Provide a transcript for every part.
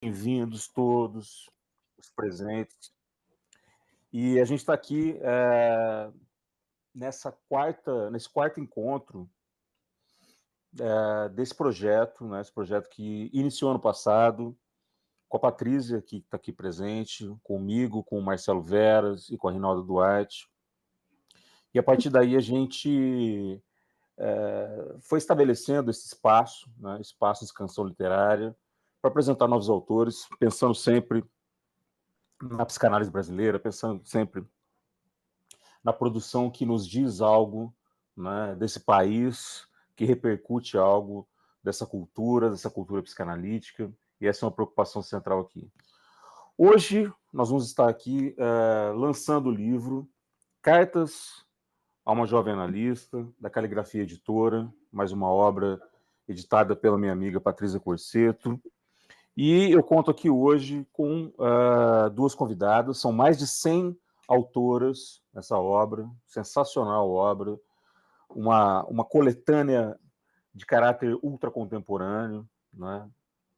Bem-vindos todos os presentes. E a gente está aqui nesse quarto encontro desse projeto, né, esse projeto que iniciou ano passado, com a Patrícia, que está aqui presente, comigo, com o Marcelo Veras e com a Rinalda Duarte. E a partir daí a gente foi estabelecendo esse espaço, né, espaço de canção literária, para apresentar novos autores, pensando sempre na psicanálise brasileira, pensando sempre na produção que nos diz algo, né, desse país, que repercute algo dessa cultura psicanalítica, e essa é uma preocupação central aqui. Hoje, nós vamos estar aqui lançando o livro Cartas a uma Jovem Analista, da Caligrafia Editora, mais uma obra editada pela minha amiga Patrícia Corseto. E eu conto aqui hoje com duas convidadas, são mais de 100 autoras nessa obra, sensacional obra, uma coletânea de caráter ultracontemporâneo, né?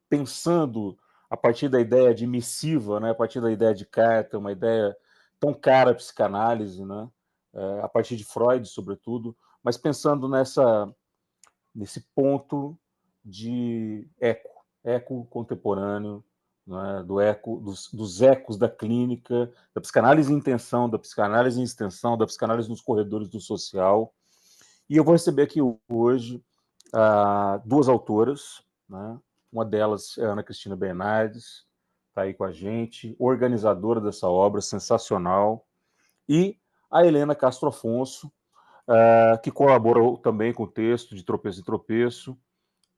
Pensando a partir da ideia de missiva, né? A partir da ideia de carta, uma ideia tão cara à psicanálise, né? A partir de Freud, sobretudo, mas pensando nesse ponto de eco contemporâneo, né, dos ecos da clínica, da psicanálise em intenção, da psicanálise em extensão, da psicanálise nos corredores do social. E eu vou receber aqui hoje duas autoras, né? Uma delas é a Ana Cristina Bernardes, está aí com a gente, organizadora dessa obra sensacional, e a Helena Castro Afonso, que colaborou também com o texto de Tropeço em Tropeço,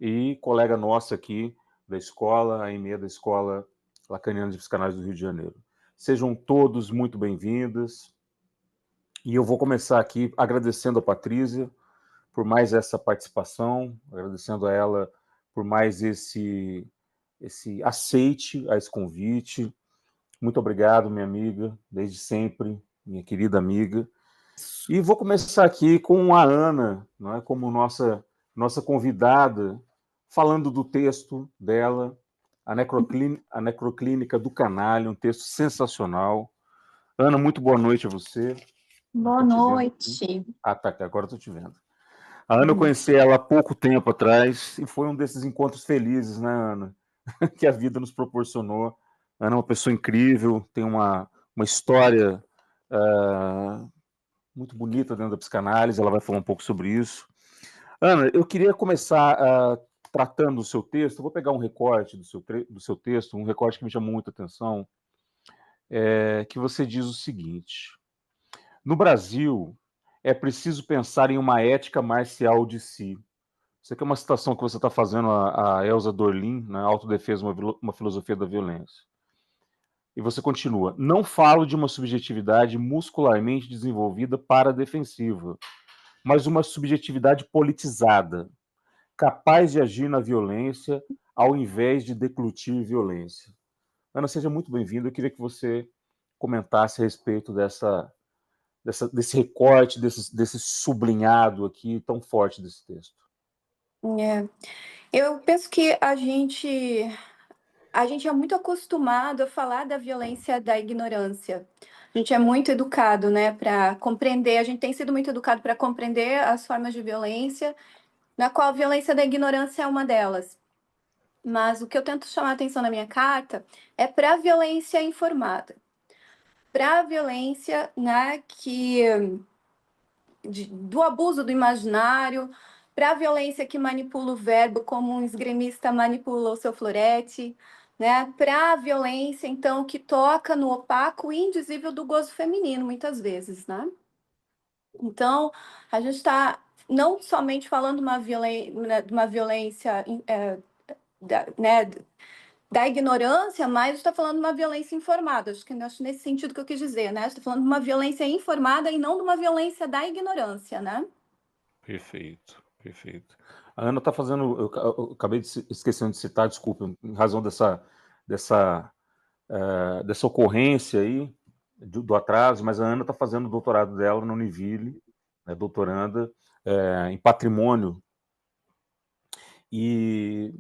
e colega nossa aqui da escola, a EME da Escola Lacaniana de Psicanálise do Rio de Janeiro. Sejam todos muito bem-vindas. E eu vou começar aqui agradecendo a Patrícia por mais essa participação, agradecendo a ela por mais esse aceite a esse convite. Muito obrigado, minha amiga, desde sempre, minha querida amiga. E vou começar aqui com a Ana, não é, como nossa convidada, falando do texto dela, a Necroclínica do Canalha, um texto sensacional. Ana, muito boa noite a você. Boa noite. Tá, agora estou te vendo. A Ana, eu conheci ela há pouco tempo atrás e foi um desses encontros felizes, né, Ana? Que a vida nos proporcionou. A Ana é uma pessoa incrível, tem uma história muito bonita dentro da psicanálise, ela vai falar um pouco sobre isso. Ana, eu queria começar tratando do seu texto, eu vou pegar um recorte do seu texto, um recorte que me chamou muita atenção, que você diz o seguinte: no Brasil, é preciso pensar em uma ética marcial de si. Isso aqui é uma citação que você está fazendo a Elza Dorlin, né, Autodefesa, uma filosofia da violência. E você continua: não falo de uma subjetividade muscularmente desenvolvida para a defensiva, mas uma subjetividade politizada, capaz de agir na violência ao invés de declutir violência. Ana, seja muito bem-vinda. Eu queria que você comentasse a respeito desse recorte, desse sublinhado aqui tão forte desse texto. Eu penso que a gente é muito acostumado a falar da violência da ignorância. A gente é muito educado, né, para compreender. A gente tem sido muito educado para compreender as formas de violência, na qual a violência da ignorância é uma delas. Mas o que eu tento chamar a atenção na minha carta é para a violência informada, para a violência, né, do abuso do imaginário, para a violência que manipula o verbo, como um esgrimista manipula o seu florete, né? Para a violência, então, que toca no opaco e indizível do gozo feminino, muitas vezes, né? Então, a gente está não somente falando de uma violência né, da ignorância, mas está falando de uma violência informada. Acho nesse sentido que eu quis dizer, né? Estou falando de uma violência informada e não de uma violência da ignorância, né? Perfeito, perfeito. A Ana está fazendo, eu acabei esquecendo de citar, desculpa, em razão dessa ocorrência aí, do atraso, mas a Ana está fazendo o doutorado dela na Univille, né, doutoranda em patrimônio. E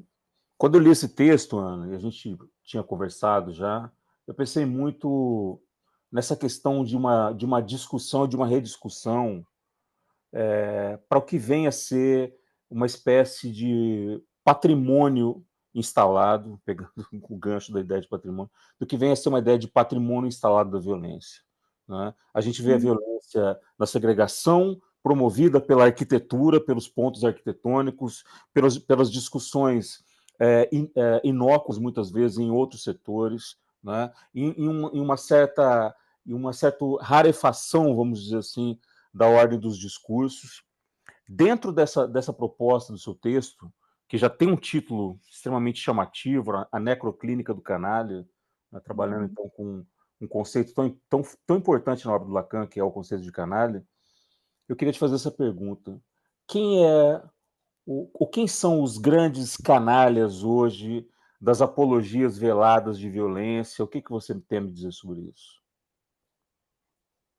quando eu li esse texto, Ana, e a gente tinha conversado já, eu pensei muito nessa questão de uma discussão, de uma rediscussão, para o que vem a ser uma espécie de patrimônio instalado, pegando o gancho da ideia de patrimônio, do que vem a ser uma ideia de patrimônio instalado da violência. Né? A gente vê a Uhum. violência na segregação, promovida pela arquitetura, pelos pontos arquitetônicos, pelas discussões inócuas, muitas vezes, em outros setores, né? Em uma certa rarefação, vamos dizer assim, da ordem dos discursos. Dentro dessa proposta do seu texto, que já tem um título extremamente chamativo, a necroclínica do canalha, né, trabalhando Uhum. então com um conceito tão importante na obra do Lacan, que é o conceito de canalha, eu queria te fazer essa pergunta. Quem é quem são os grandes canalhas hoje das apologias veladas de violência? O que você tem a me dizer sobre isso?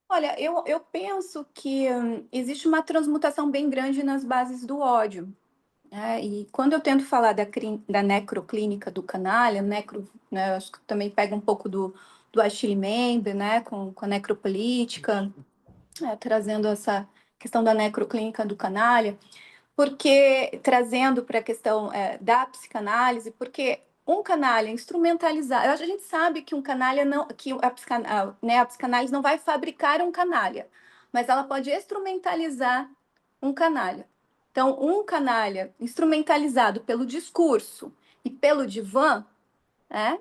Olha, eu penso que existe uma transmutação bem grande nas bases do ódio. E quando eu tento falar da necroclínica do canalha, né, eu acho que também pega um pouco do Achille Mbembe, né, com a necropolítica, trazendo essa questão da necroclínica do canalha, porque trazendo para a questão da psicanálise, porque um canalha instrumentalizado, a gente sabe que um canalha não, que a psicanálise não vai fabricar um canalha, mas ela pode instrumentalizar um canalha. Então, um canalha instrumentalizado pelo discurso e pelo divã, né?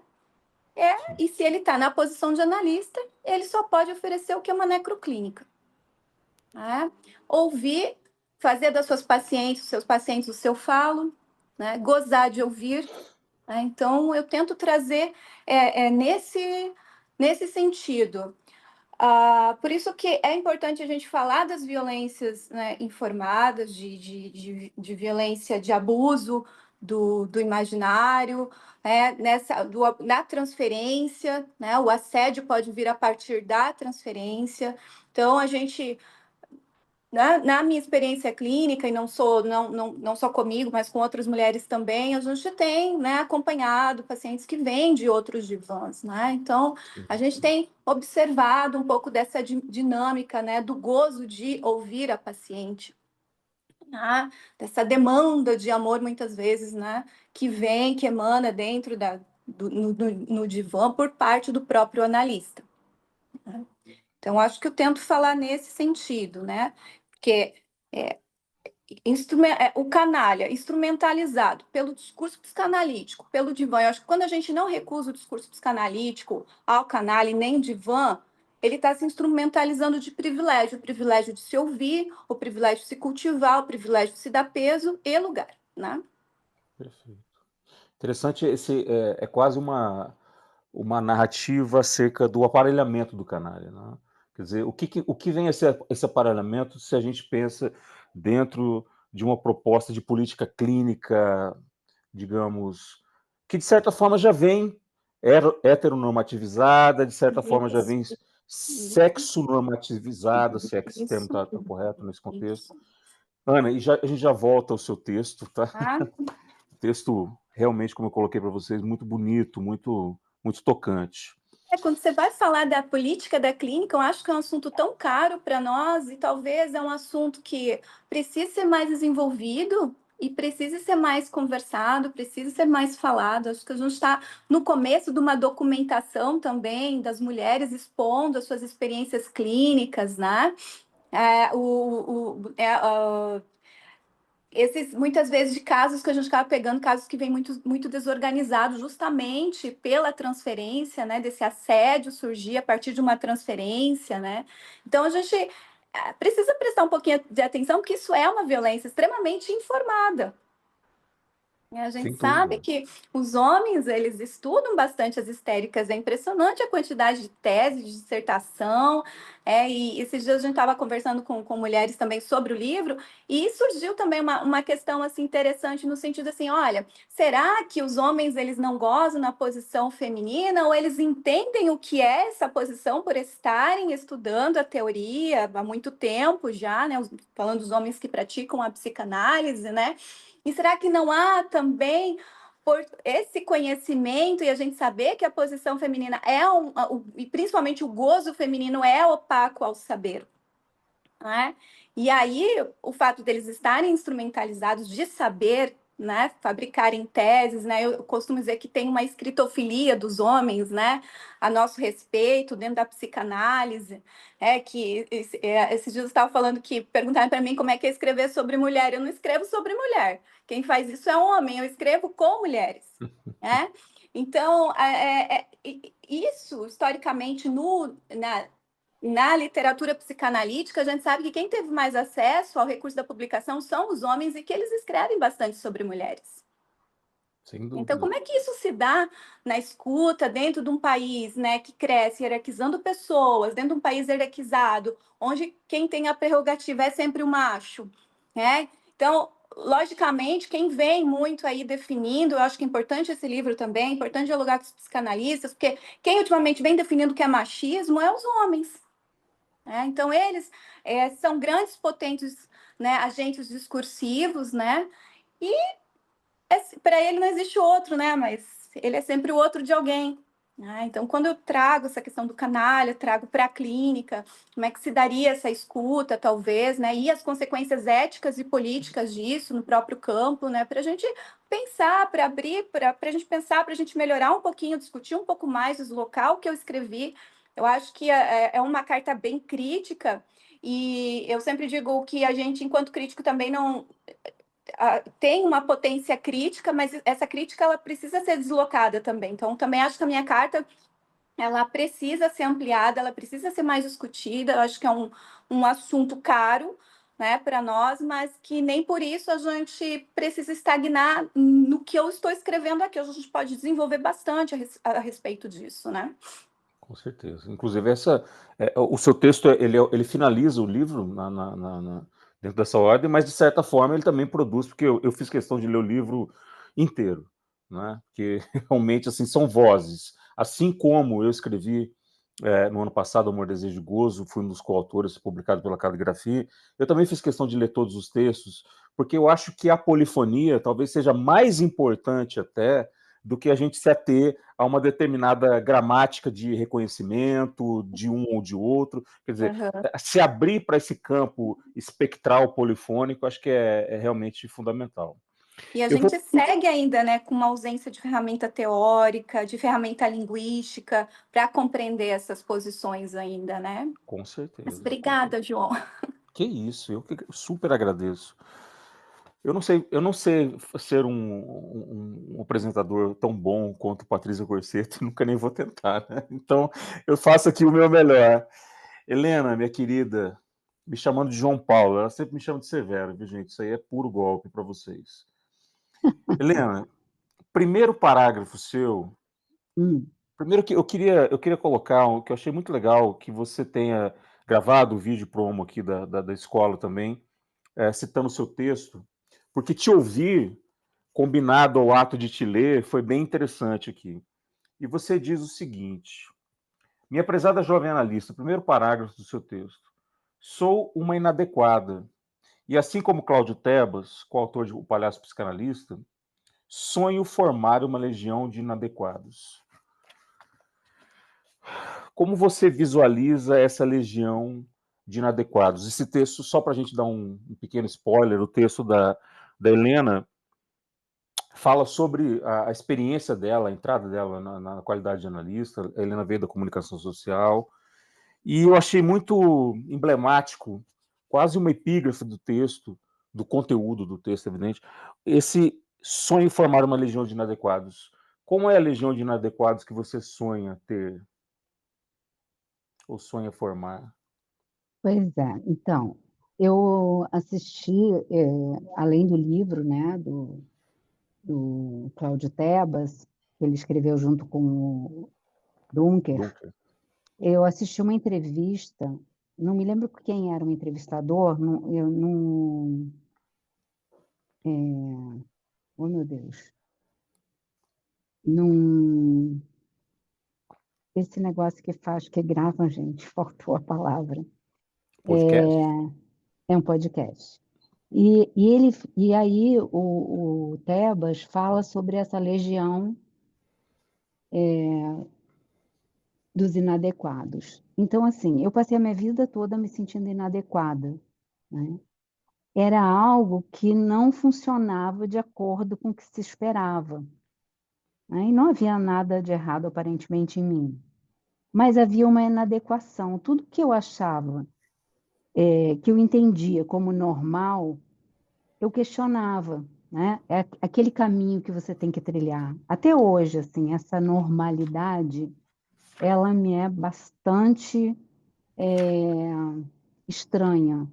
E se ele está na posição de analista, ele só pode oferecer o que é uma necroclínica. Né? Ouvir, fazer das suas pacientes, dos seus pacientes, o seu falo, né? Gozar de ouvir. Né? Então, eu tento trazer nesse sentido. Por isso que é importante a gente falar das violências, né, informadas, de violência, de abuso do imaginário, na transferência, né, o assédio pode vir a partir da transferência. Então, a gente na minha experiência clínica, e não só comigo, mas com outras mulheres também, a gente tem, né, acompanhado pacientes que vêm de outros divãs, né? Então, a gente tem observado um pouco dessa dinâmica, né, do gozo de ouvir a paciente, né? Dessa demanda de amor, muitas vezes, né, que emana dentro no divã por parte do próprio analista. Né? Então, acho que eu tento falar nesse sentido, né? Porque é, o canalha instrumentalizado pelo discurso psicanalítico, pelo divã. Eu acho que quando a gente não recusa o discurso psicanalítico ao canalha e nem o divã, ele está se instrumentalizando de privilégio, o privilégio de se ouvir, o privilégio de se cultivar, o privilégio de se dar peso e lugar, né? Perfeito. Interessante, é quase uma narrativa acerca do aparelhamento do canalha. Né? Quer dizer, o que vem a ser esse aparelhamento se a gente pensa dentro de uma proposta de política clínica, digamos, que de certa forma já vem heteronormativizada, de certa forma já vem sexo-normativizada, se é que esse termo Isso, está correto nesse contexto. isso. Ana, a gente já volta ao seu texto, tá? Tá? Texto realmente, como eu coloquei para vocês, muito bonito, muito, muito tocante. Quando você vai falar da política da clínica, eu acho que é um assunto tão caro para nós e talvez é um assunto que precisa ser mais desenvolvido e precisa ser mais conversado, precisa ser mais falado. Acho que a gente está no começo de uma documentação também das mulheres expondo as suas experiências clínicas, né? É, esses muitas vezes de casos que a gente acaba pegando, casos que vêm muito, muito desorganizados, justamente pela transferência, né? Desse assédio surgir a partir de uma transferência, né? Então a gente precisa prestar um pouquinho de atenção, porque isso é uma violência extremamente informada. A gente Sem sabe dúvida. que os homens, eles estudam bastante as histéricas, é impressionante a quantidade de tese, de dissertação, e esses dias a gente estava conversando com mulheres também sobre o livro, e surgiu também uma questão assim, interessante no sentido assim, olha, será que os homens eles não gozam na posição feminina, ou eles entendem o que é essa posição por estarem estudando a teoria há muito tempo já, né, falando dos homens que praticam a psicanálise, né? E será que não há também por esse conhecimento e a gente saber que a posição feminina e principalmente o gozo feminino é opaco ao saber, né? E aí, o fato deles estarem instrumentalizados de saber, né, fabricarem teses, né, eu costumo dizer que tem uma escritofilia dos homens, né, a nosso respeito, dentro da psicanálise, esses dias eu estava falando que perguntaram para mim como é que é escrever sobre mulher, eu não escrevo sobre mulher, quem faz isso é homem, eu escrevo com mulheres, né? Então, isso, historicamente, na literatura psicanalítica, a gente sabe que quem teve mais acesso ao recurso da publicação são os homens e que eles escrevem bastante sobre mulheres. Sem Então, dúvida. como é que isso se dá na escuta dentro de um país, né, que cresce hierarquizando pessoas, dentro de um país hierarquizado, onde quem tem a prerrogativa é sempre o macho, né? Então, logicamente, quem vem muito aí definindo, eu acho que é importante esse livro também, é importante dialogar com os psicanalistas, porque quem ultimamente vem definindo o que é machismo é os homens. Então, eles são grandes, potentes, né, agentes discursivos, né? E para ele não existe outro, né? Mas ele é sempre o outro de alguém. Né? Então, quando eu trago essa questão do canalha, trago para a clínica, como é que se daria essa escuta, talvez, né? E as consequências éticas e políticas disso no próprio campo, né? Para a gente pensar, para abrir, para a gente pensar, para a gente melhorar um pouquinho, discutir um pouco mais o local que eu escrevi. Eu acho que é uma carta bem crítica, e eu sempre digo que a gente, enquanto crítico, também não tem uma potência crítica, mas essa crítica ela precisa ser deslocada também. Então, também acho que a minha carta ela precisa ser ampliada, ela precisa ser mais discutida. Eu acho que é um assunto caro, né, para nós, mas que nem por isso a gente precisa estagnar no que eu estou escrevendo aqui. A gente pode desenvolver bastante a respeito disso, né? Com certeza. Inclusive, o seu texto ele finaliza o livro dentro dessa ordem, mas de certa forma ele também produz, porque eu fiz questão de ler o livro inteiro, né? Porque realmente assim, são vozes. Assim como eu escrevi no ano passado, Amor, Desejo e Gozo, fui um dos coautores, publicado pela Caligrafia, eu também fiz questão de ler todos os textos, porque eu acho que a polifonia talvez seja mais importante até do que a gente se ater a uma determinada gramática de reconhecimento de um ou de outro. Quer dizer, Uhum. se abrir para esse campo espectral polifônico, acho que é realmente fundamental. E a Eu vou... gente segue ainda, né, com uma ausência de ferramenta teórica, de ferramenta linguística, para compreender essas posições ainda, né? Com Mas certeza, com certeza. obrigada, João. Que isso, eu super agradeço. Eu não sei ser um apresentador tão bom quanto Patrícia Corsetto, nunca nem vou tentar, né? Então, eu faço aqui o meu melhor. Helena, minha querida, me chamando de João Paulo, ela sempre me chama de Severo, viu, gente? Isso aí é puro golpe para vocês. Helena, primeiro parágrafo seu. Hum. Primeiro que eu queria colocar que eu achei muito legal que você tenha gravado o vídeo promo aqui da escola também, citando o seu texto, porque te ouvir combinado ao ato de te ler, foi bem interessante aqui. E você diz o seguinte: minha prezada jovem analista, primeiro parágrafo do seu texto. Sou uma inadequada. E assim como Cláudio Tebas, coautor de O Palhaço Psicanalista, sonho formar uma legião de inadequados. Como você visualiza essa legião de inadequados? Esse texto, só para a gente dar um pequeno spoiler, o texto da Helena fala sobre a experiência dela, a entrada dela na qualidade de analista. A Helena veio da comunicação social, e eu achei muito emblemático, quase uma epígrafe do texto, do conteúdo do texto, evidente, esse sonho formar uma legião de inadequados. Como é a legião de inadequados que você sonha ter, ou sonha formar? Pois é, então, eu assisti, além do livro, né, do Cláudio Tebas, que ele escreveu junto com o Dunker, Dunker. eu assisti uma entrevista, não me lembro quem era o entrevistador, eu não... oh, meu Deus. Não... Esse negócio que faz, que grava, gente, faltou a palavra. Podcast? É um podcast. E aí o Tebas fala sobre essa legião dos inadequados. Então, assim, eu passei a minha vida toda me sentindo inadequada, né? Era algo que não funcionava de acordo com o que se esperava, né? E não havia nada de errado aparentemente em mim, mas havia uma inadequação. Tudo que eu achava, que eu entendia como normal, eu questionava, né? É aquele caminho que você tem que trilhar. Até hoje, assim, essa normalidade, ela me é bastante estranha.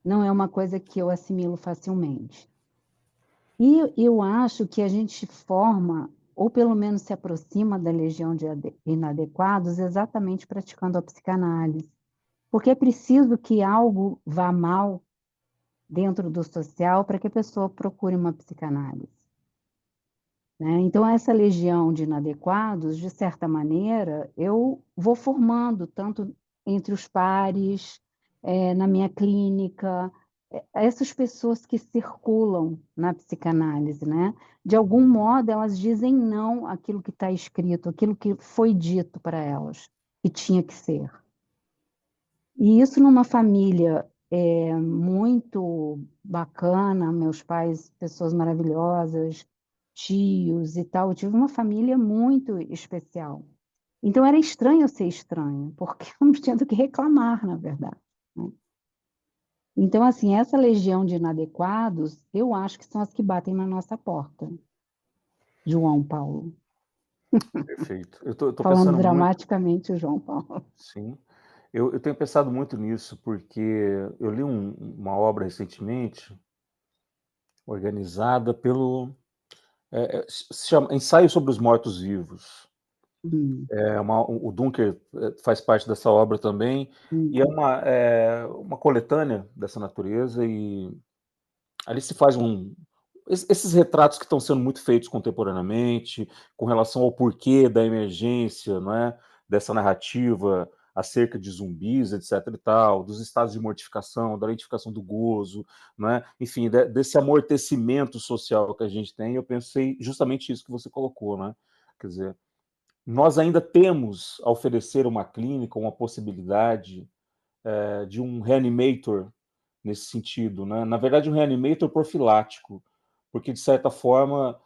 Não é uma coisa que eu assimilo facilmente. E eu acho que a gente forma, ou pelo menos se aproxima da legião de inadequados, exatamente praticando a psicanálise. Porque é preciso que algo vá mal dentro do social para que a pessoa procure uma psicanálise, né? Então, essa legião de inadequados, de certa maneira, eu vou formando, tanto entre os pares, na minha clínica, essas pessoas que circulam na psicanálise, né? De algum modo, elas dizem não àquilo que está escrito, aquilo que foi dito para elas, que tinha que ser. E isso numa família muito bacana, meus pais, pessoas maravilhosas, tios e tal. Eu tive uma família muito especial. Então era estranho eu ser estranho, porque eu não tinha do que reclamar, na verdade, né? Então, assim, essa legião de inadequados, eu acho que são as que batem na nossa porta, João Paulo. Perfeito. Eu tô Falando pensando muito, dramaticamente, o João Paulo. sim. Eu tenho pensado muito nisso, porque eu li uma obra recentemente, organizada pelo... se chama Ensaio sobre os Mortos-Vivos. Hum, O Dunker faz parte dessa obra também, e hum, é uma coletânea dessa natureza, e ali se faz esses retratos que estão sendo muito feitos contemporaneamente, com relação ao porquê da emergência, não é? Dessa narrativa acerca de zumbis, etc. e tal, dos estados de mortificação, da identificação do gozo, não é? Enfim, desse amortecimento social que a gente tem. Eu pensei justamente isso que você colocou, né? Quer dizer, nós ainda temos a oferecer uma clínica, uma possibilidade de um reanimator nesse sentido, né? Na verdade, um reanimator profilático, porque, de certa forma,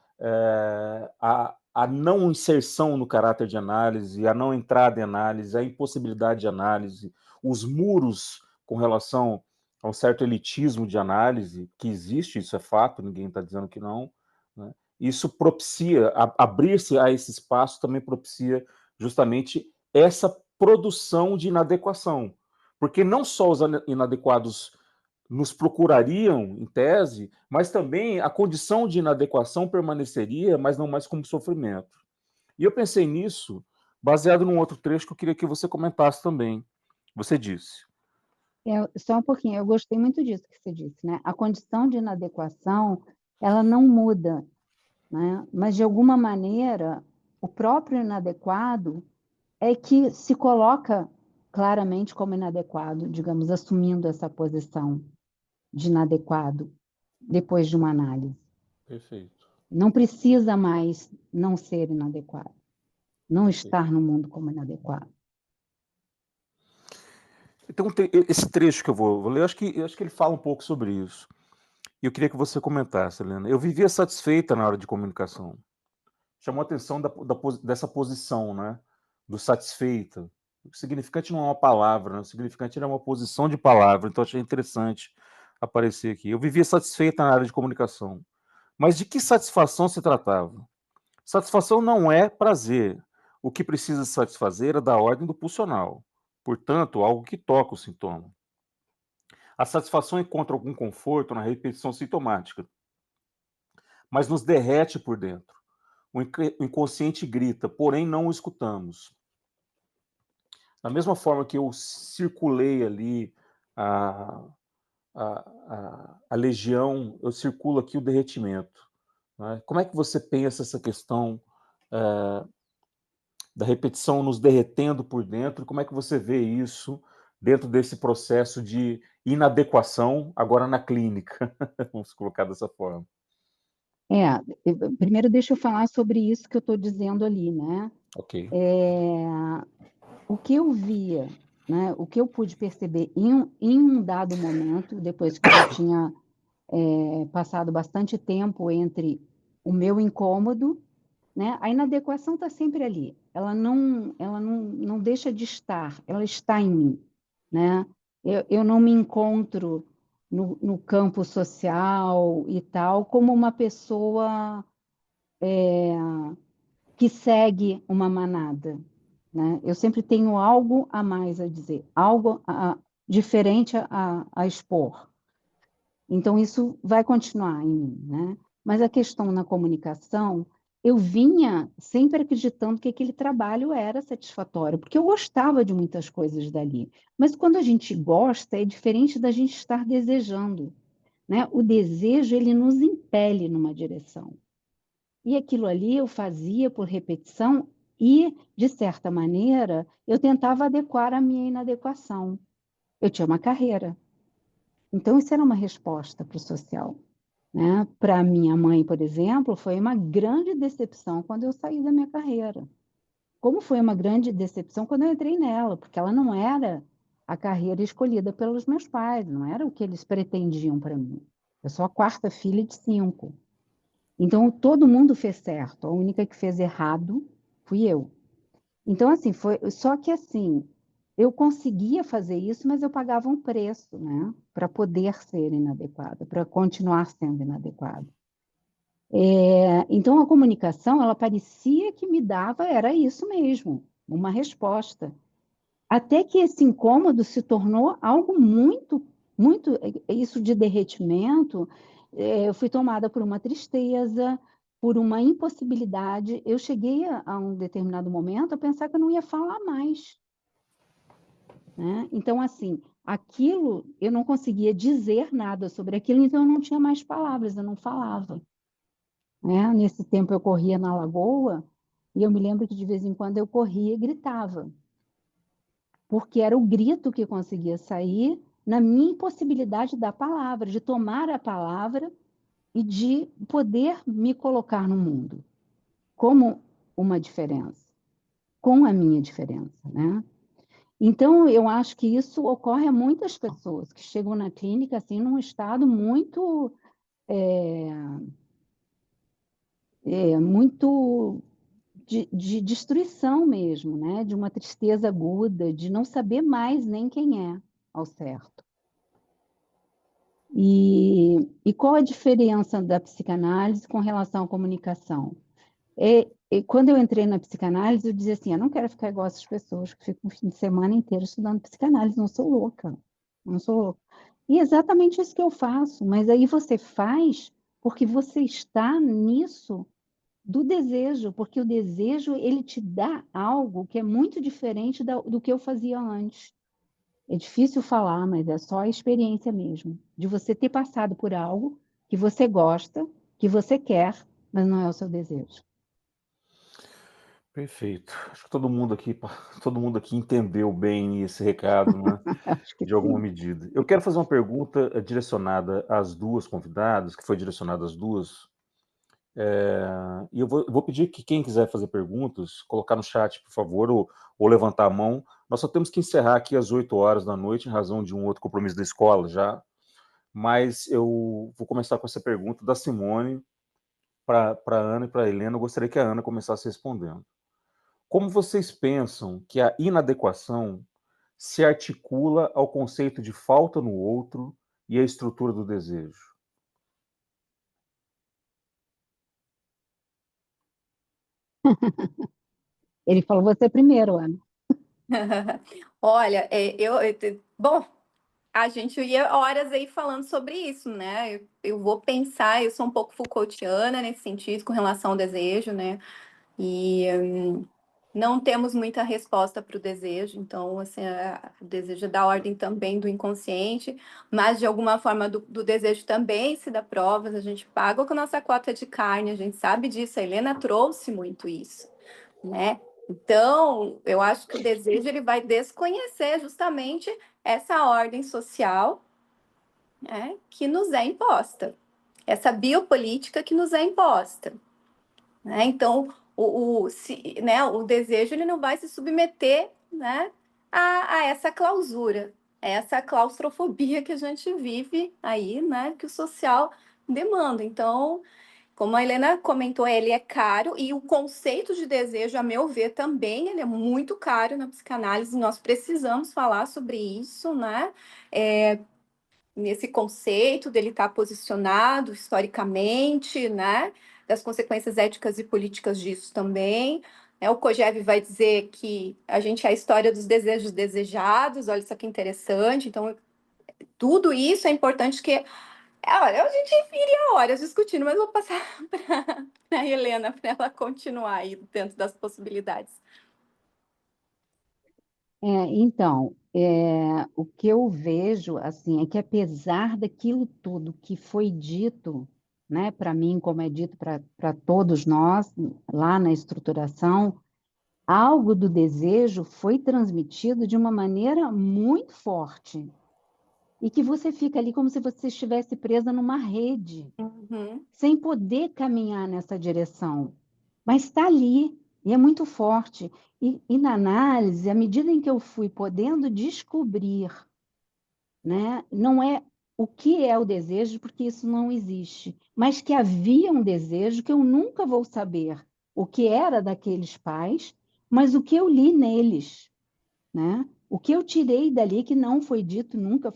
a não inserção no caráter de análise, a não entrada em análise, a impossibilidade de análise, os muros com relação a um certo elitismo de análise, que existe, isso é fato, ninguém está dizendo que não, né? Isso propicia, abrir-se a esse espaço também propicia justamente essa produção de inadequação, porque não só os inadequados nos procurariam, em tese, mas também a condição de inadequação permaneceria, mas não mais como sofrimento. E eu pensei nisso baseado num outro trecho que eu queria que você comentasse também. Você disse: Só um pouquinho, eu gostei muito disso que você disse, né? A condição de inadequação, ela não muda, né? Mas, de alguma maneira, o próprio inadequado é que se coloca claramente como inadequado, digamos, assumindo essa posição de inadequado depois de uma análise. perfeito, Não precisa mais não ser inadequado, não perfeito. estar no mundo como inadequado. Então, esse trecho que eu vou ler, eu acho que ele fala um pouco sobre isso. E eu queria que você comentasse, Helena. Eu vivia satisfeita na hora de comunicação. Chamou a atenção dessa posição, né? Do satisfeita. O significante não é uma palavra, né? O significante era uma posição de palavra, então achei interessante aparecer aqui. Eu vivia satisfeita na área de comunicação. Mas de que satisfação se tratava? Satisfação não é prazer. O que precisa satisfazer é da ordem do pulsional. Portanto, algo que toca o sintoma. A satisfação encontra algum conforto na repetição sintomática, mas nos derrete por dentro. O inconsciente grita, porém não o escutamos. Da mesma forma que eu circulei ali a, a legião, eu circulo aqui o derretimento, né? Como é que você pensa essa questão da repetição nos derretendo por dentro? Como é que você vê isso dentro desse processo de inadequação, agora na clínica, vamos colocar dessa forma. Primeiro deixa eu falar sobre isso que eu estou dizendo ali, né? Ok. O que eu via, né? O que eu pude perceber em um dado momento, depois que eu já tinha passado bastante tempo entre o meu incômodo, né? A inadequação está sempre ali. Ela não deixa de estar, ela está em mim, né? Eu não me encontro no campo social e tal como uma pessoa que segue uma manada, né? Eu sempre tenho algo a mais a dizer, algo diferente a expor. Então, isso vai continuar em mim, né? Mas a questão na comunicação, eu vinha sempre acreditando que aquele trabalho era satisfatório, porque eu gostava de muitas coisas dali. Mas quando a gente gosta, é diferente da gente estar desejando, né? O desejo, ele nos impele numa direção. E aquilo ali eu fazia por repetição e, de certa maneira, eu tentava adequar a minha inadequação. Eu tinha uma carreira. Então, isso era uma resposta para o social, né? Para minha mãe, por exemplo, foi uma grande decepção quando eu saí da minha carreira. Como foi uma grande decepção quando eu entrei nela, porque ela não era a carreira escolhida pelos meus pais, não era o que eles pretendiam para mim. Eu sou a quarta filha de 5. Então, todo mundo fez certo, a única que fez errado fui eu. Então, assim, só que assim, eu conseguia fazer isso, mas eu pagava um preço, né, para poder ser inadequada, para continuar sendo inadequada. Então, a comunicação, ela parecia que me dava, era isso mesmo, uma resposta. Até que esse incômodo se tornou algo muito, muito, isso de derretimento, eu fui tomada por uma tristeza, por uma impossibilidade. Eu cheguei a um determinado momento a pensar que eu não ia falar mais, né? Então, assim, aquilo, eu não conseguia dizer nada sobre aquilo, então eu não tinha mais palavras, eu não falava, né? Nesse tempo eu corria na lagoa, e eu me lembro que de vez em quando eu corria e gritava, porque era o grito que conseguia sair na minha impossibilidade da palavra, de tomar a palavra e de poder me colocar no mundo como uma diferença, com a minha diferença, né? Então, eu acho que isso ocorre a muitas pessoas que chegam na clínica assim num estado muito muito de destruição mesmo, né? De uma tristeza aguda, de não saber mais nem quem é ao certo. E qual a diferença da psicanálise com relação à comunicação? Quando eu entrei na psicanálise, eu dizia assim, eu não quero ficar igual essas pessoas que ficam o fim de semana inteiro estudando psicanálise, não sou louca, não sou louca. E é exatamente isso que eu faço, mas aí você faz porque você está nisso do desejo, porque o desejo, ele te dá algo que é muito diferente do que eu fazia antes. É difícil falar, mas é só a experiência mesmo, de você ter passado por algo que você gosta, que você quer, mas não é o seu desejo. Perfeito. Acho que todo mundo aqui entendeu bem esse recado, né? Acho que De alguma sim. medida. Eu quero fazer uma pergunta direcionada às duas convidadas, que foi direcionada às duas. E eu vou pedir que quem quiser fazer perguntas, colocar no chat, por favor, ou levantar a mão. Nós só temos que encerrar aqui às 8 horas da noite, em razão de um outro compromisso da escola já. Mas eu vou começar com essa pergunta da Simone para a Ana e para a Helena. Eu gostaria que a Ana começasse respondendo. Como vocês pensam que a inadequação se articula ao conceito de falta no outro e à estrutura do desejo? Ele falou você primeiro, Ana. Olha, bom, a gente ia horas aí falando sobre isso, né? Eu vou pensar, eu sou um pouco Foucaultiana nesse sentido, com relação ao desejo, né? E não temos muita resposta para o desejo, então, assim, o desejo é da ordem também do inconsciente, mas de alguma forma do desejo também se dá provas, a gente paga com a nossa cota de carne, a gente sabe disso, a Helena trouxe muito isso, né? Então, eu acho que o desejo ele vai desconhecer justamente essa ordem social, né, que nos é imposta, essa biopolítica que nos é imposta, né? Então, o desejo ele não vai se submeter, né, a essa clausura, a essa claustrofobia que a gente vive aí, né, que o social demanda. Então, como a Helena comentou, ele é caro e o conceito de desejo, a meu ver, também ele é muito caro na psicanálise. Nós precisamos falar sobre isso, né? Nesse conceito dele estar posicionado historicamente, né? Das consequências éticas e políticas disso também. O Kojève vai dizer que a gente é a história dos desejos desejados. Olha só que interessante. Então, tudo isso é importante que olha, a gente iria horas discutindo, mas vou passar para a Helena para ela continuar aí dentro das possibilidades. Então, o que eu vejo assim é que apesar daquilo tudo que foi dito, né, para mim, como é dito para todos nós lá na estruturação, algo do desejo foi transmitido de uma maneira muito forte e que você fica ali como se você estivesse presa numa rede, Uhum. sem poder caminhar nessa direção, mas está ali e é muito forte. E na análise, à medida em que eu fui podendo descobrir, né, não é o que é o desejo, porque isso não existe, mas que havia um desejo que eu nunca vou saber o que era daqueles pais, mas o que eu li neles, né? O que eu tirei dali que não foi dito, nunca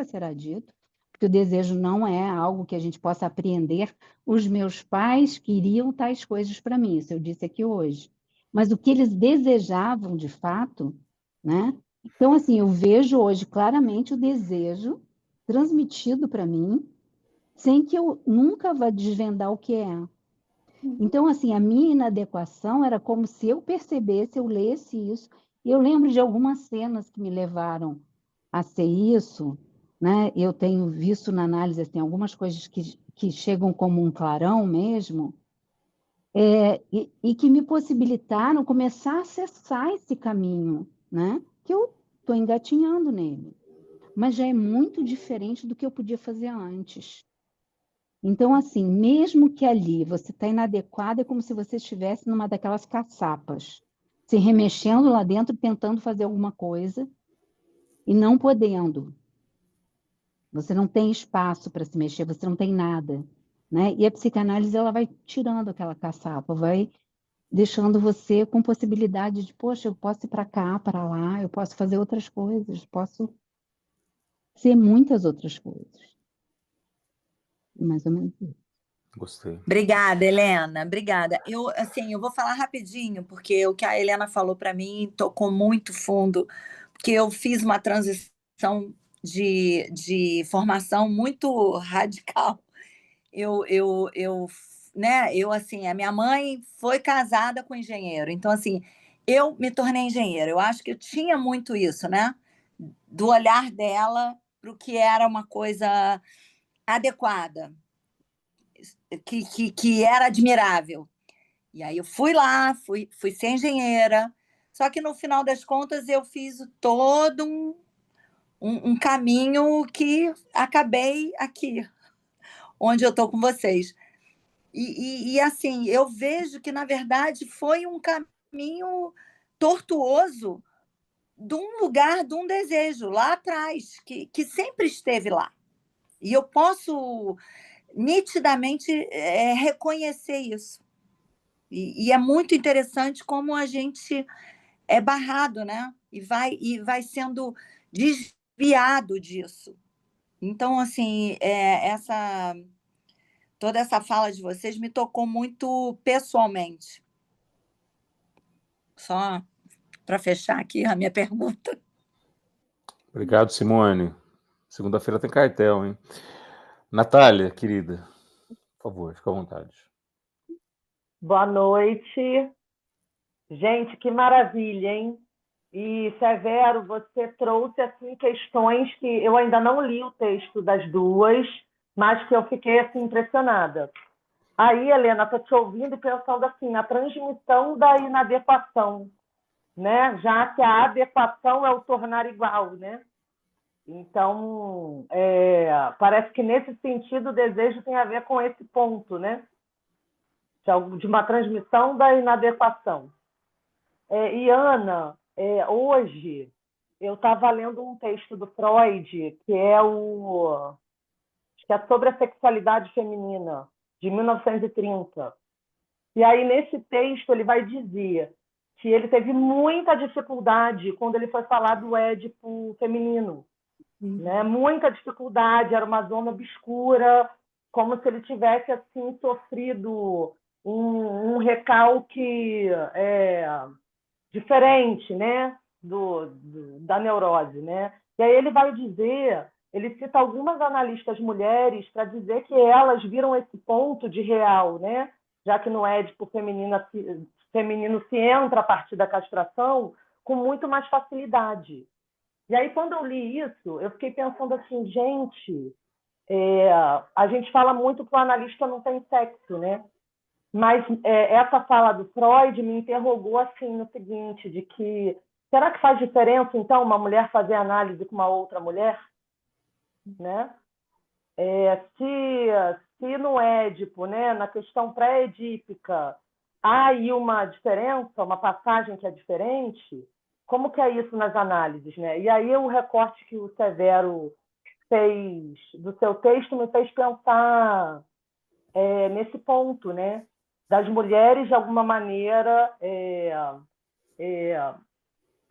será dito, porque o desejo não é algo que a gente possa apreender. Os meus pais queriam tais coisas para mim, isso eu disse aqui hoje. Mas o que eles desejavam de fato, né? Então, assim, eu vejo hoje claramente o desejo transmitido para mim, sem que eu nunca vá desvendar o que é. Então, assim, a minha inadequação era como se eu percebesse, eu lesse isso, e eu lembro de algumas cenas que me levaram a ser isso, né? Eu tenho visto na análise, assim, algumas coisas que chegam como um clarão mesmo, e que me possibilitaram começar a acessar esse caminho, né? Que eu estou engatinhando nele, mas já é muito diferente do que eu podia fazer antes. Então, assim, mesmo que ali você está inadequado, é como se você estivesse numa daquelas caçapas, se remexendo lá dentro, tentando fazer alguma coisa e não podendo. Você não tem espaço para se mexer, você não tem nada, né? E a psicanálise ela vai tirando aquela caçapa, vai deixando você com possibilidade de, poxa, eu posso ir para cá, para lá, eu posso fazer outras coisas, posso ser muitas outras coisas. Mais ou menos isso. Gostei. Obrigada, Helena. Obrigada. Eu vou falar rapidinho, porque o que a Helena falou para mim tocou muito fundo, porque eu fiz uma transição de formação muito radical. Assim, a minha mãe foi casada com engenheiro, então, assim, eu me tornei engenheira. Eu acho que eu tinha muito isso, né? Do olhar dela para o que era uma coisa adequada, que era admirável. E aí eu fui lá, fui ser engenheira, só que no final das contas eu fiz todo um caminho que acabei aqui, onde eu estou com vocês. Assim, eu vejo que, na verdade, foi um caminho tortuoso de um lugar, de um desejo lá atrás, que sempre esteve lá. E eu posso nitidamente reconhecer isso. E é muito interessante como a gente é barrado, né? E vai sendo desviado disso. Então, assim, toda essa fala de vocês me tocou muito pessoalmente. Só para fechar aqui a minha pergunta. Obrigado, Simone. Segunda-feira tem cartel, hein? Natália, querida, por favor, fica à vontade. Boa noite. Gente, que maravilha, hein? E, Severo, você trouxe assim, questões que eu ainda não li o texto das duas, mas que eu fiquei assim, impressionada. Aí, Helena, estou te ouvindo e pensando assim, na transmissão da inadequação, né? Já que a adequação é o tornar igual, né? Então, parece que nesse sentido o desejo tem a ver com esse ponto, né? De uma transmissão da inadequação. E, Ana, hoje eu estava lendo um texto do Freud, que é sobre a sexualidade feminina, de 1930. E aí, nesse texto, ele vai dizer que ele teve muita dificuldade quando ele foi falar do Édipo feminino. Né? Muita dificuldade, era uma zona obscura, como se ele tivesse assim sofrido um recalque diferente, né? da neurose. Né? E aí ele vai dizer, ele cita algumas analistas mulheres para dizer que elas viram esse ponto de real, né? Já que no Édipo feminino se entra a partir da castração com muito mais facilidade. E aí, quando eu li isso, eu fiquei pensando assim, gente, a gente fala muito que o analista não tem sexo, né? Mas essa fala do Freud me interrogou assim no seguinte, de que será que faz diferença, então, uma mulher fazer análise com uma outra mulher? Né? Se no Édipo, né, na questão pré-edípica, há aí uma diferença, uma passagem que é diferente, como que é isso nas análises? Né? E aí o recorte que o Severo fez do seu texto me fez pensar nesse ponto, né? Das mulheres, de alguma maneira,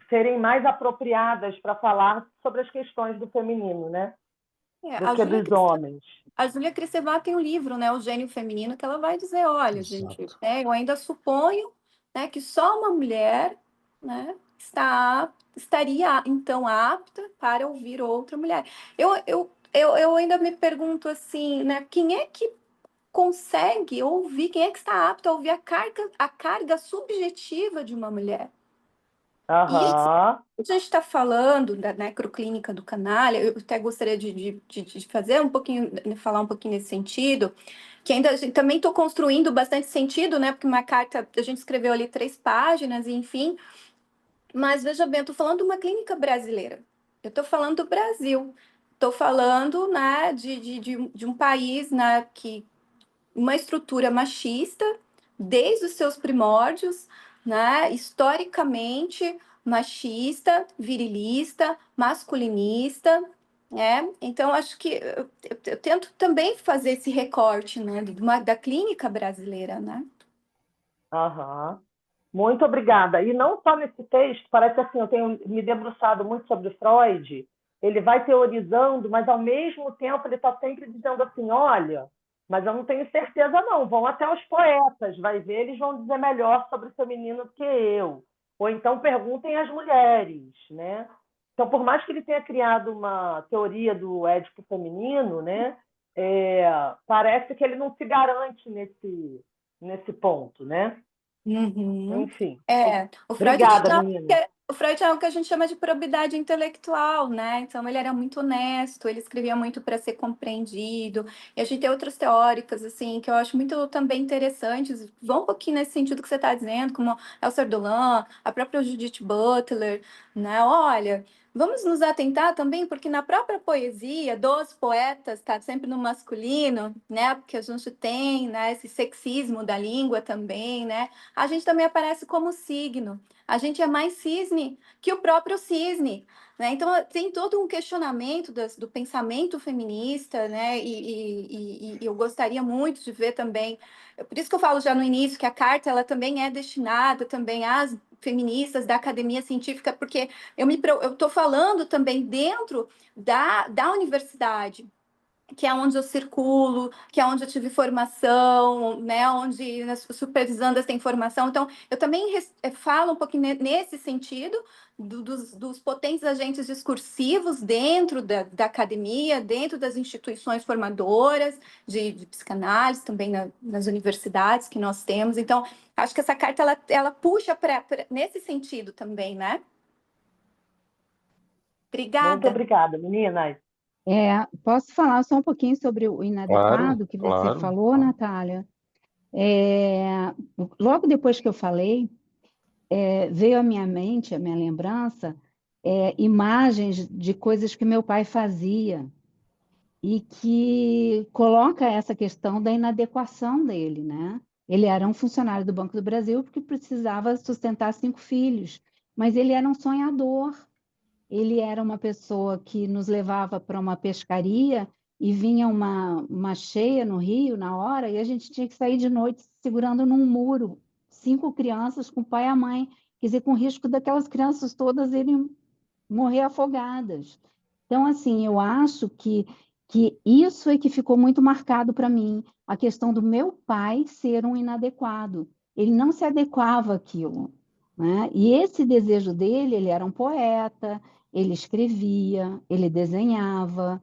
serem mais apropriadas para falar sobre as questões do feminino, né? Do que dos homens. A Júlia Kristeva tem um livro, né, O Gênio Feminino, que ela vai dizer, olha, gente, eu ainda suponho, né, que só uma mulher, né, estaria, então, apta para ouvir outra mulher. Eu ainda me pergunto assim, né, quem é que consegue ouvir, quem é que está apto a ouvir a carga subjetiva de uma mulher? E a gente está falando da necroclínica do canalha, eu até gostaria de fazer um pouquinho, falar um pouquinho nesse sentido, que ainda também estou construindo bastante sentido, né? Porque uma carta, a gente escreveu ali 3 páginas, enfim. Mas veja bem, eu estou falando de uma clínica brasileira. Eu estou falando do Brasil. Estou falando, né, de um país, né, que uma estrutura machista desde os seus primórdios, né? Historicamente machista, virilista, masculinista, né? Então acho que eu tento também fazer esse recorte, né, da clínica brasileira, né? Muito obrigada. E não só nesse texto, parece assim, eu tenho me debruçado muito sobre Freud, ele vai teorizando, mas ao mesmo tempo ele está sempre dizendo assim, olha, mas eu não tenho certeza não, vão até os poetas, vai ver, eles vão dizer melhor sobre o feminino do que eu. Ou então perguntem às mulheres, né? Então, por mais que ele tenha criado uma teoria do Édipo feminino, né, parece que ele não se garante nesse ponto, né? Enfim. O Freud Obrigada, menina. O Freud é o que a gente chama de probidade intelectual, né? Então ele era muito honesto, ele escrevia muito para ser compreendido. E a gente tem outras teóricas assim que eu acho muito também interessantes. Vão um pouquinho nesse sentido que você está dizendo, como Elsa Dolan, a própria Judith Butler, né? Olha, vamos nos atentar também, porque na própria poesia dos poetas está sempre no masculino, né? Porque a gente tem, né, esse sexismo da língua também, né? A gente também aparece como signo. A gente é mais cisne que o próprio cisne, né? Então tem todo um questionamento do pensamento feminista, né? E eu gostaria muito de ver também. Por isso que eu falo já no início que a carta ela também é destinada também às feministas da academia científica, porque eu estou falando também dentro da universidade, que é onde eu circulo, que é onde eu tive formação, né, onde as supervisandas têm formação. Então, eu também falo um pouquinho nesse sentido dos potentes agentes discursivos dentro da academia, dentro das instituições formadoras de psicanálise, também nas universidades que nós temos. Então, acho que essa carta ela puxa nesse sentido também, né? Obrigada. Muito obrigada, meninas. Posso falar só um pouquinho sobre o inadequado que você falou, Natália? É, logo depois que eu falei, veio à minha mente, à minha lembrança, imagens de coisas que meu pai fazia e que coloca essa questão da inadequação dele, né? Ele era um funcionário do Banco do Brasil porque precisava sustentar 5 filhos, mas ele era um sonhador. Ele era uma pessoa que nos levava para uma pescaria e vinha uma cheia no rio na hora e a gente tinha que sair de noite segurando num muro 5 crianças com o pai e a mãe, quer dizer, com risco daquelas crianças todas irem morrer afogadas. Então, assim, eu acho que isso é que ficou muito marcado para mim, a questão do meu pai ser um inadequado. Ele não se adequava àquilo, né? E esse desejo dele, ele era um poeta, ele escrevia, ele desenhava.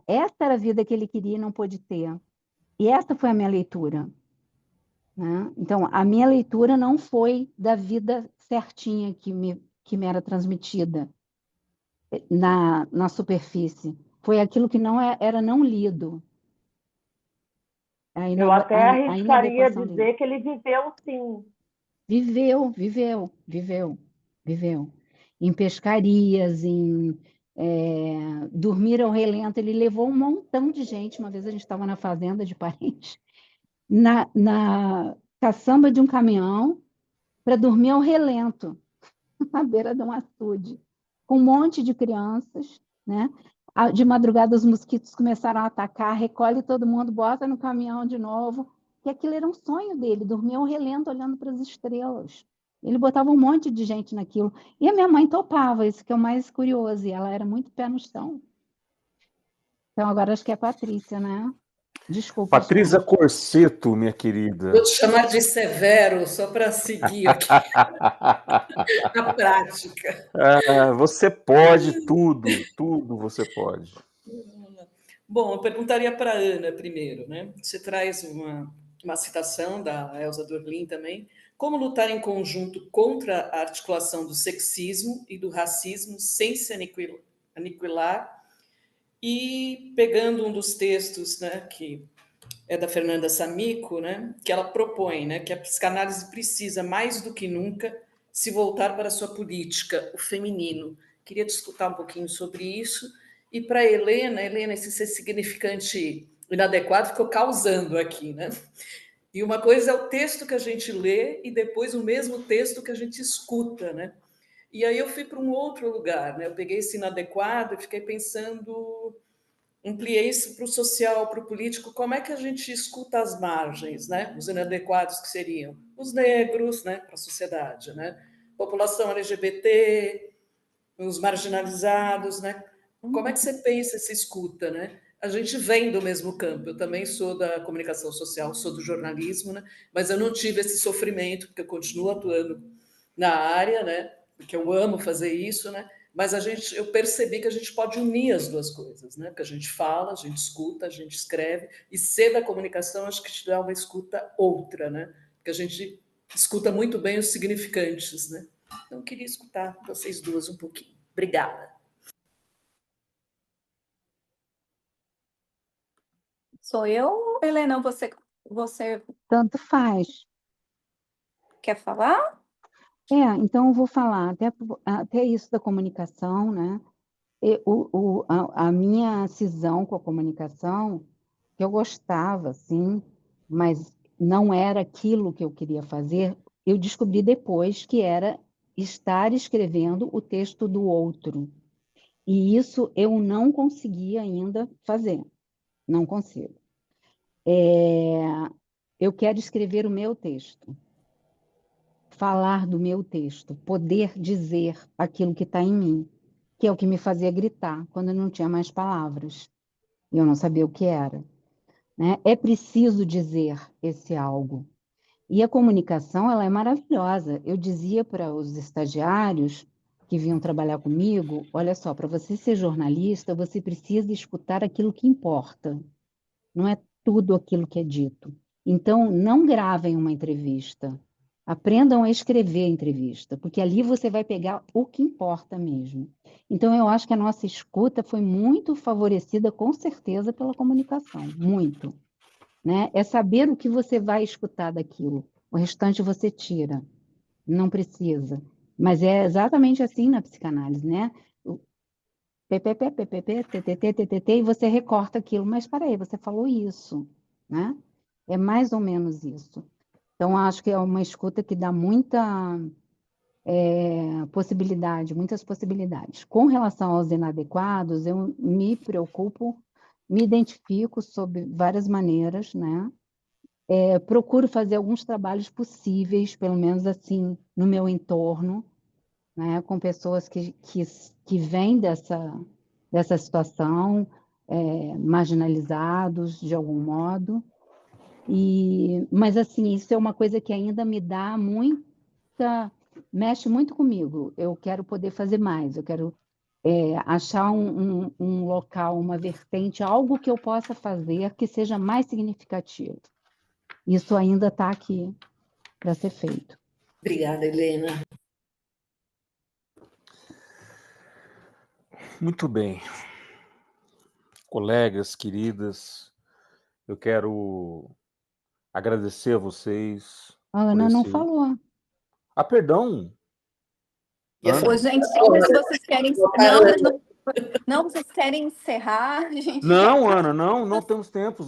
Essa era a vida que ele queria e não pôde ter. E essa foi a minha leitura, né? Então, a minha leitura não foi da vida certinha que me era transmitida na superfície. Foi aquilo que não era não lido, Eu até a arriscaria inadequação dele. dizer que ele viveu, sim. Viveu. Em pescarias, dormir ao relento. Ele levou um montão de gente. Uma vez a gente estava na fazenda de parente, na caçamba de um caminhão, para dormir ao relento, na beira de um açude, com um monte de crianças, né? De madrugada os mosquitos começaram a atacar, recolhe todo mundo, bota no caminhão de novo, que aquilo era um sonho dele, dormir ao relento olhando para as estrelas. Ele botava um monte de gente naquilo. E a minha mãe topava, isso que é o mais curioso, e ela era muito pé no chão. Então agora acho que é a Patrícia, né? Desculpa, Patrícia gente. Corseto, minha querida. Vou te chamar de Severo, só para seguir aqui a prática. Você pode tudo, tudo você pode. Bom, eu perguntaria para a Ana primeiro, né? Você traz uma citação da Elsa Dorlin também. Como lutar em conjunto contra a articulação do sexismo e do racismo sem se aniquilar? E pegando um dos textos, né, que é da Fernanda Samico, né, que ela propõe, né, que a psicanálise precisa, mais do que nunca, se voltar para a sua política, o feminino. Queria discutir um pouquinho sobre isso. E para Helena, esse ser significante inadequado ficou causando aqui, né? E uma coisa é o texto que a gente lê e depois o mesmo texto que a gente escuta, né? E aí eu fui para um outro lugar, né? Eu peguei esse inadequado e fiquei pensando, ampliei isso para o social, para o político, como é que a gente escuta as margens, né? Os inadequados que seriam os negros, né? Para a sociedade, né? População LGBT, os marginalizados, né? Como é que você pensa essa escuta, né? A gente vem do mesmo campo. Eu também sou da comunicação social, sou do jornalismo, né? Mas eu não tive esse sofrimento porque eu continuo atuando na área, né? Porque eu amo fazer isso, né? Mas eu percebi que a gente pode unir as duas coisas, né? Porque a gente fala, a gente escuta, a gente escreve, e ser da comunicação acho que te dá uma escuta outra, né? Porque a gente escuta muito bem os significantes, né? Então, eu queria escutar vocês duas um pouquinho. Obrigada. Sou eu, Helena? Você Tanto faz. quer falar? Então eu vou falar até isso da comunicação, né? A minha cisão com a comunicação, que eu gostava, sim, mas não era aquilo que eu queria fazer, eu descobri depois que era estar escrevendo o texto do outro. E isso eu não conseguia ainda fazer, não consigo. Eu quero escrever o meu texto, falar do meu texto, poder dizer aquilo que está em mim, que é o que me fazia gritar quando eu não tinha mais palavras. E eu não sabia o que era, né? É preciso dizer esse algo. E a comunicação, ela é maravilhosa. Eu dizia para os estagiários que vinham trabalhar comigo, olha só, para você ser jornalista, você precisa escutar aquilo que importa, não é tudo aquilo que é dito. Então, não gravem uma entrevista. Aprendam a escrever a entrevista, porque ali você vai pegar o que importa mesmo. Então, eu acho que a nossa escuta foi muito favorecida, com certeza, pela comunicação. Muito. né? É saber o que você vai escutar daquilo. O restante você tira, não precisa. Mas é exatamente assim na psicanálise, né? PPP, PPP, TTT, TTT, e você recorta aquilo. Mas para aí, você falou isso, né? É mais ou menos isso. Então, acho que é uma escuta que dá muita possibilidade, muitas possibilidades. Com relação aos inadequados, eu me preocupo, me identifico sob várias maneiras, né? Procuro fazer alguns trabalhos possíveis, pelo menos assim, no meu entorno, né? Com pessoas que vêm dessa situação, marginalizados de algum modo. Mas, assim, isso é uma coisa que ainda me dá mexe muito comigo. Eu quero poder fazer mais, eu quero achar um local, uma vertente, algo que eu possa fazer que seja mais significativo. Isso ainda está aqui para ser feito. Obrigada, Helena. Muito bem. Colegas, queridas, eu quero agradecer a vocês A por Ana não esse... falou. Ah, perdão. Ô, gente, se vocês querem... Não, vocês querem encerrar? Gente, não, Ana, não temos tempo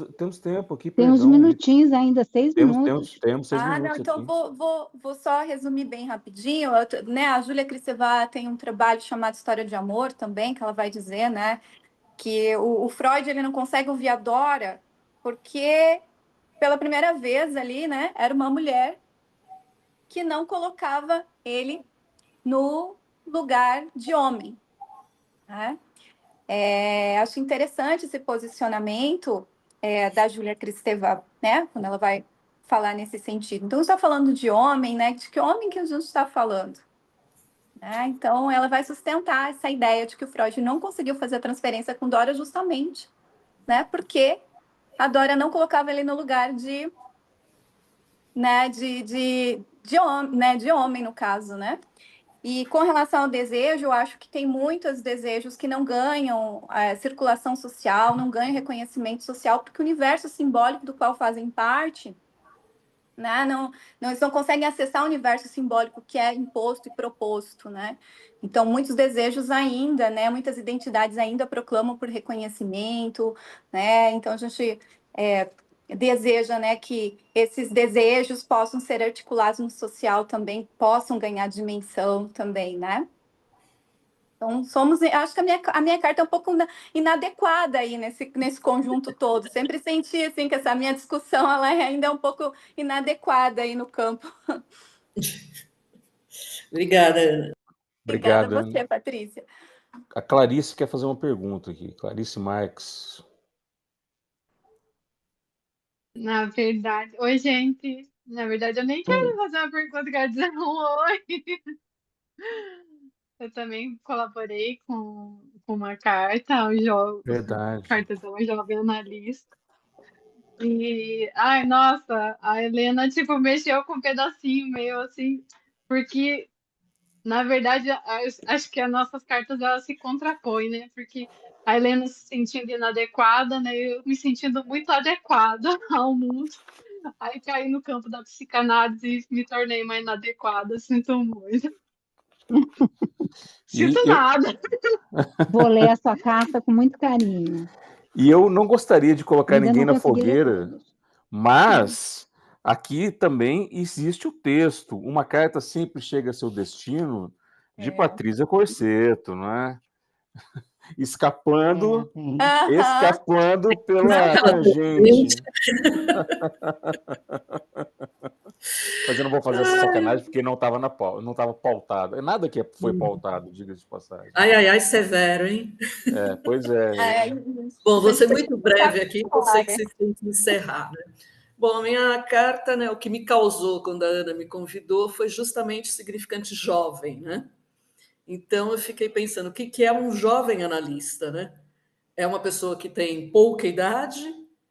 aqui, Tem uns perdão. minutinhos ainda, 6 minutos. Temos 6 minutos não, então aqui. vou só resumir bem rapidinho. Né, a Júlia Kristeva tem um trabalho chamado História de Amor também, que ela vai dizer, né, que o Freud ele não consegue ouvir a Dora porque, pela primeira vez ali, né, era uma mulher que não colocava ele no lugar de homem, né? Acho interessante esse posicionamento da Júlia Kristeva, né? Quando ela vai falar nesse sentido. Então, está falando de homem, né? De que homem que a gente está falando? Né? Então, ela vai sustentar essa ideia de que o Freud não conseguiu fazer a transferência com Dora justamente, né? Porque a Dora não colocava ele no lugar de homem, no caso, né? E com relação ao desejo, eu acho que tem muitos desejos que não ganham circulação social, não ganham reconhecimento social, porque o universo simbólico do qual fazem parte, né, eles não conseguem acessar o universo simbólico que é imposto e proposto, né? Então, muitos desejos ainda, né, muitas identidades ainda proclamam por reconhecimento, né? Então, a gente deseja, né, que esses desejos possam ser articulados no social também, possam ganhar dimensão também, né? Então, acho que a minha carta é um pouco inadequada aí nesse conjunto todo. Sempre senti, assim, que essa minha discussão, ela ainda é um pouco inadequada aí no campo. Obrigada, Ana. Obrigada Obrigado, a você, Patrícia. A Clarice quer fazer uma pergunta aqui. Clarice Marques. Na verdade... Oi, gente. Na verdade, eu nem quero fazer uma pergunta, quero dizer um oi. Eu também colaborei com uma carta, Verdade. carta de uma jovem analista. Ai, nossa, a Helena, tipo, mexeu com um pedacinho meio assim, porque, na verdade, acho que as nossas cartas, elas se contrapõem, né? Porque a Helena se sentindo inadequada, né? Eu me sentindo muito adequada ao mundo. Aí caí no campo da psicanálise e me tornei mais inadequada, sinto muito. Sinto nada. Vou ler a sua carta com muito carinho. E eu não gostaria de colocar Ainda ninguém não na consegui ler fogueira, todas. mas aqui também existe o texto. Uma carta sempre chega a seu destino, de Patrícia Corsetto, não é? Escapando pela tangente. Mas eu não vou fazer essa sacanagem porque não estava não estava pautado. Nada que foi pautado, diga-se de passagem. Ai, severo, hein? Pois é. Bom, vou ser muito breve aqui, eu sei que vocês têm que encerrar, né? Bom, a minha carta, né, o que me causou quando a Ana me convidou foi justamente o significante jovem, né? Então eu fiquei pensando, o que é um jovem analista, né? É uma pessoa que tem pouca idade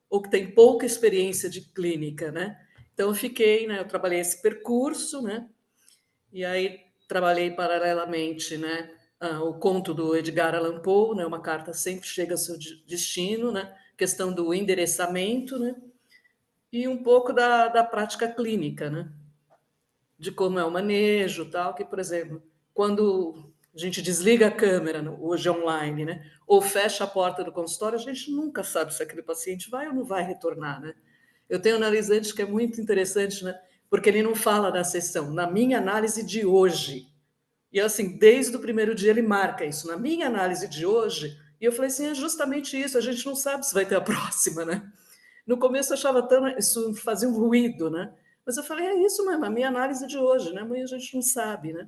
ou que tem pouca experiência de clínica, né? Então eu fiquei, né? Eu trabalhei esse percurso, né? E aí trabalhei paralelamente, né? O conto do Edgar Allan Poe, né? Uma carta sempre chega ao seu destino, né? Questão do endereçamento, né? e um pouco da prática clínica, né? De como é o manejo, tal, que, por exemplo, quando a gente desliga a câmera, hoje online, né? Ou fecha a porta do consultório, a gente nunca sabe se aquele paciente vai ou não vai retornar, né? Eu tenho um analisante que é muito interessante, né? Porque ele não fala da sessão, na minha análise de hoje. E assim, desde o primeiro dia ele marca isso, na minha análise de hoje. E eu falei assim, é justamente isso, a gente não sabe se vai ter a próxima, né? No começo eu achava isso fazia um ruído, né? Mas eu falei, é isso mesmo, a minha análise de hoje, né? Amanhã a gente não sabe, né?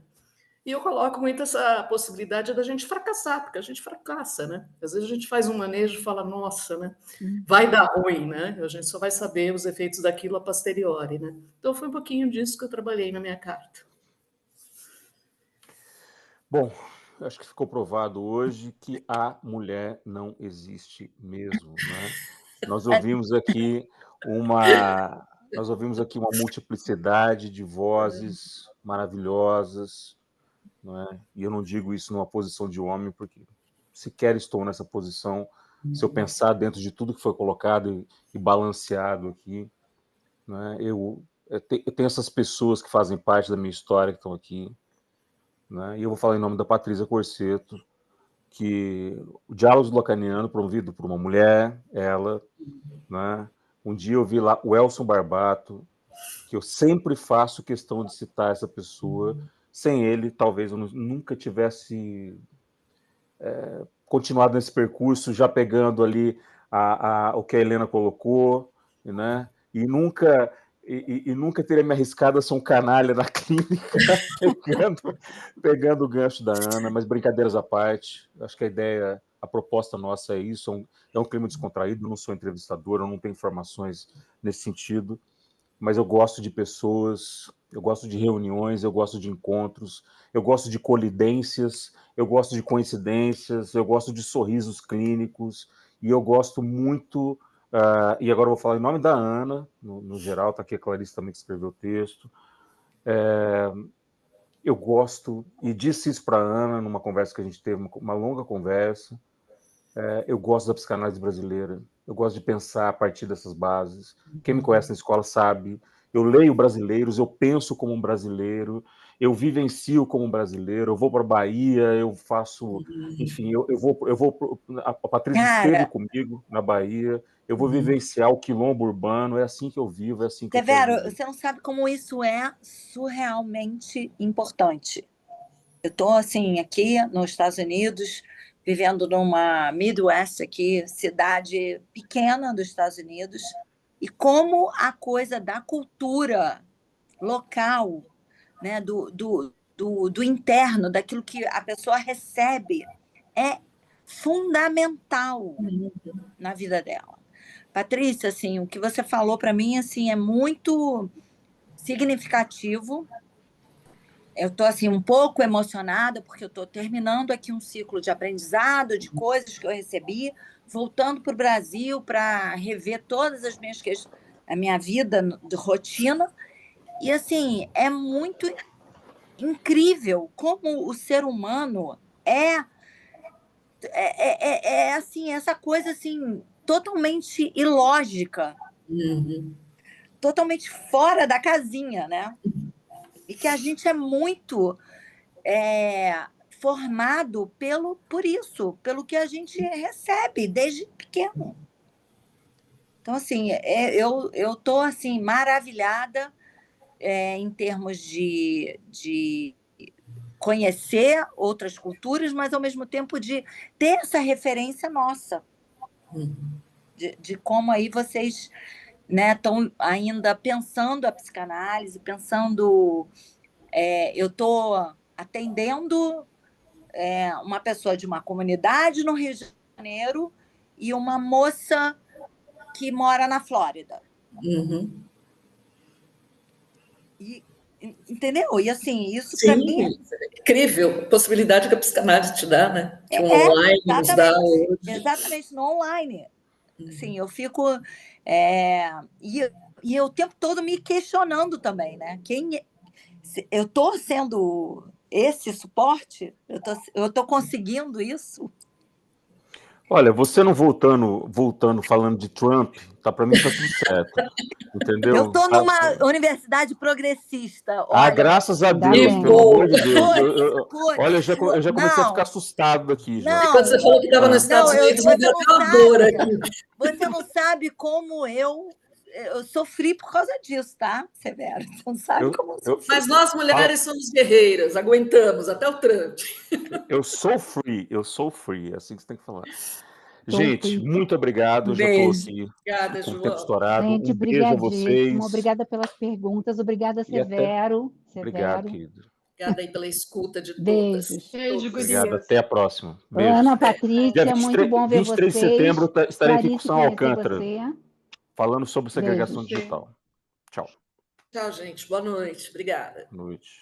E eu coloco muito essa possibilidade da gente fracassar, porque a gente fracassa, né? Às vezes a gente faz um manejo e fala, nossa, né? Vai dar ruim, né? A gente só vai saber os efeitos daquilo a posteriori, né? Então foi um pouquinho disso que eu trabalhei na minha carta. Bom, acho que ficou provado hoje que a mulher não existe mesmo, né? Nós ouvimos aqui uma multiplicidade de vozes maravilhosas, né? E eu não digo isso numa posição de homem, porque sequer estou nessa posição. Se eu pensar dentro de tudo que foi colocado e balanceado aqui, né? Eu tenho essas pessoas que fazem parte da minha história que estão aqui, né? E eu vou falar em nome da Patrícia Corseto, que o Diálogos do Lacaniano, promovido por uma mulher, ela, né? Um dia eu vi lá o Elson Barbato, que eu sempre faço questão de citar essa pessoa. Sem ele, talvez eu nunca tivesse continuado nesse percurso, já pegando ali o que a Helena colocou, né? E nunca teria me arriscado a ser um canalha na clínica, pegando o gancho da Ana, mas brincadeiras à parte, acho que a proposta nossa é isso, é um clima descontraído, eu não sou entrevistador, eu não tenho informações nesse sentido, mas eu gosto de pessoas, eu gosto de reuniões, eu gosto de encontros, eu gosto de colidências, eu gosto de coincidências, eu gosto de sorrisos clínicos, e eu gosto muito, e agora eu vou falar em nome da Ana, no geral, está aqui a Clarice também que escreveu o texto, eu gosto, e disse isso para a Ana numa conversa que a gente teve, uma longa conversa, eu gosto da psicanálise brasileira, eu gosto de pensar a partir dessas bases. Quem me conhece na escola sabe, eu leio brasileiros, eu penso como um brasileiro, eu vivencio como um brasileiro, eu vou para a Bahia, eu faço, enfim, a Patrícia esteve comigo na Bahia, eu vou vivenciar o quilombo urbano, é assim que eu vivo, é assim que eu quero Severo, viver. você não sabe como isso é surrealmente importante. Eu estou, assim, aqui nos Estados Unidos, vivendo numa Midwest aqui, cidade pequena dos Estados Unidos, e como a coisa da cultura local, né, do interno, daquilo que a pessoa recebe, é fundamental na vida dela. Patrícia, assim, o que você falou para mim assim, é muito significativo. Eu estou assim, um pouco emocionada, porque eu estou terminando aqui um ciclo de aprendizado, de coisas que eu recebi, voltando para o Brasil para rever todas as minhas questões, a minha vida de rotina. E assim, é muito incrível como o ser humano é assim, essa coisa assim, totalmente ilógica, totalmente fora da casinha, né? E que a gente é muito formado por isso, pelo que a gente recebe desde pequeno. Então, assim, eu estou assim, maravilhada em termos de conhecer outras culturas, mas, ao mesmo tempo, de ter essa referência nossa, de como aí vocês estão ainda pensando a psicanálise, pensando... eu estou atendendo uma pessoa de uma comunidade no Rio de Janeiro e uma moça que mora na Flórida. Entendeu? E assim, isso para mim... É incrível, possibilidade que a psicanálise te dá, né? Que o online nos dá hoje. Exatamente, no online. Assim, eu fico... e eu o tempo todo me questionando também, né? Eu estou sendo esse suporte? Eu tô conseguindo isso? Olha, você não voltando falando de Trump, para mim tá tudo certo. Entendeu? Eu estou numa universidade progressista. Ah, Olha, graças a Ainda Deus, bem. pelo amor de Deus. Olha, Eu já comecei a ficar assustado aqui já. Não. Quando você falou que estava nos Estados Unidos, me deu até uma dor aqui. Você não sabe como eu sofri por causa disso, tá, Severo? Você não sabe como eu sofri. Mas nós, mulheres, somos guerreiras, aguentamos, até o Trump. Eu sou free, é assim que você tem que falar. Gente, muito obrigado. Eu já estou aqui Obrigada, com o João. tempo estourado. Gente, Um beijo a vocês. brigadíssimo. Obrigada pelas perguntas. Obrigada, Severo. Obrigado, querido. Obrigada aí pela escuta de todas. Beijos. Beijo, Obrigado, gurias. até a próxima. Beijo. Ana, Patrícia, Dia muito bom ver 23 de vocês. setembro estarei aqui com o Clarice, São conhecer Alcântara, você. falando sobre segregação Beijo. digital. Tchau. Tchau, gente. Boa noite. Obrigada. Boa noite.